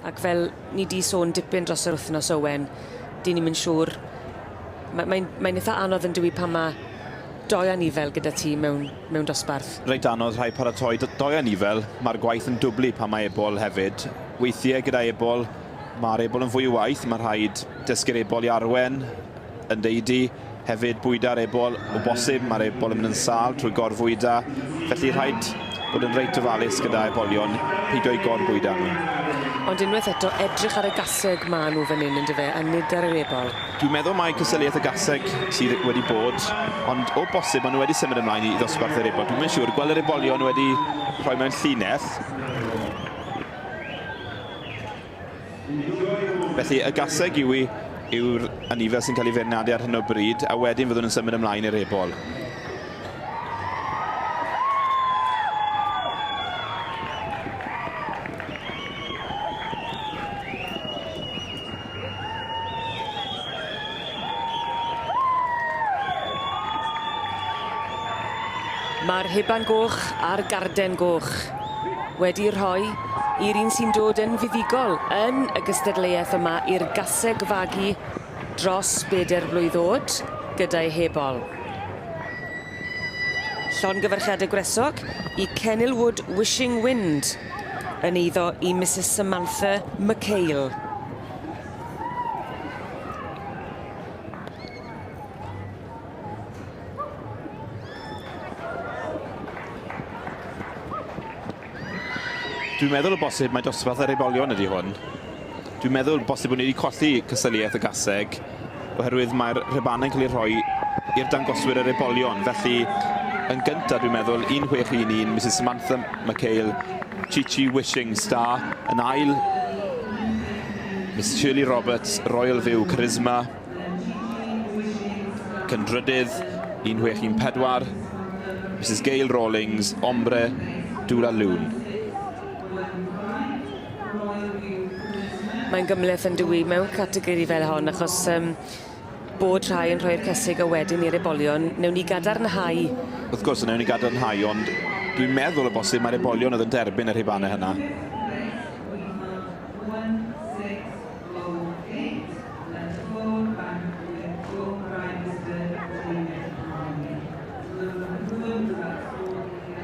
Ac fel ni di sôn dipyn dros yr wythnos Owen, di ni'n mynd siŵr. Mae'n eitha anodd yn dwi pan mae 2 anifel gyda ti mewn dosbarth. Reit anodd rhai paratoi 2 anifel. Mae'r gwaith yn dwblu pan mae Ebol hefyd. Weithiau gyda Ebol, mae'r Ebol yn fwy o waith. Mae rhaid dysgu'r Ebol i arwen yn deudi. Hefyd bwyda'r Ebol o bosib. Mae'r Ebol yn mynd yn sâl trwy gorfwyda. Felly rhaid bod yn reit ofalus gyda Ebolion, pido i gorbwyda nhw. Ond unwaith eto, edrych ar y gaseg maen nhw fan hyn, ynddo fe, a nid ar yr Ebol. Dwi'n meddwl mae cysyliaeth y gaseg sydd wedi bod, ond o bosib maen nhw wedi symud ymlaen i ddosbarth yr Ebol. Dwi'n mynd siŵr, gweld yr Ebolion wedi rhoi mewn llinell. Felly y gaseg yw'r anifel sy'n cael ei feirniadu ar hyn o bryd, a wedyn fyddwn yn symud ymlaen i'r Ebol. Mae'r heban goch a'r garden goch wedi rhoi i'r un sy'n dod yn fuddigol yn y gystadleuaeth yma i'r gaseg fagu dros 4 blwydd oed gyda'i hebol. Llongyfarchiadau gwresog i Kenilwood Wishing Wind yn eiddo i Mrs Samantha McHale. Dwi'n meddwl o bosib mae dosbarth yr Ebolion ydy hwn. Dwi'n meddwl bosib bod ni wedi colli cysyliaeth y gaseg oherwydd mae'r rhibannau'n cael ei rhoi i'r dangoswyr yr Ebolion. Felly, yn gyntaf dwi'n meddwl 161 Mrs Samantha McHale, Chichi Wishing Star. Yn ail, Miss Shirley Roberts, Royal View Charisma. Cyndrydydd, 164. Mrs Gail Rawlings, Ombre, Dula Loon. Mae'n gymleth yn dwi mewn categori fel hon, achos bod rhai yn rhoi'r cysig a wedyn i'r Ebolion, newn ni gadarnhau. Wrth gwrs, newn ni gadarnhau, ond dwi'n meddwl o bosib mae'r Ebolion oedd yn derbyn yr rhibannau hynna.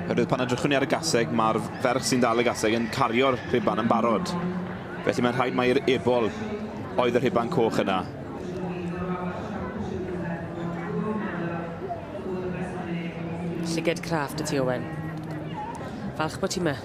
Oherwydd pan edrychwn ni ar y gaseg, mae'r ferch sy'n dal y gaseg yn cario'r rhiban yn barod. Felly mae'n rhaid mae'r Ebol oedd yr rhiban coch yna. Llyged crafft y ti, Owen. Falch bod ti yma.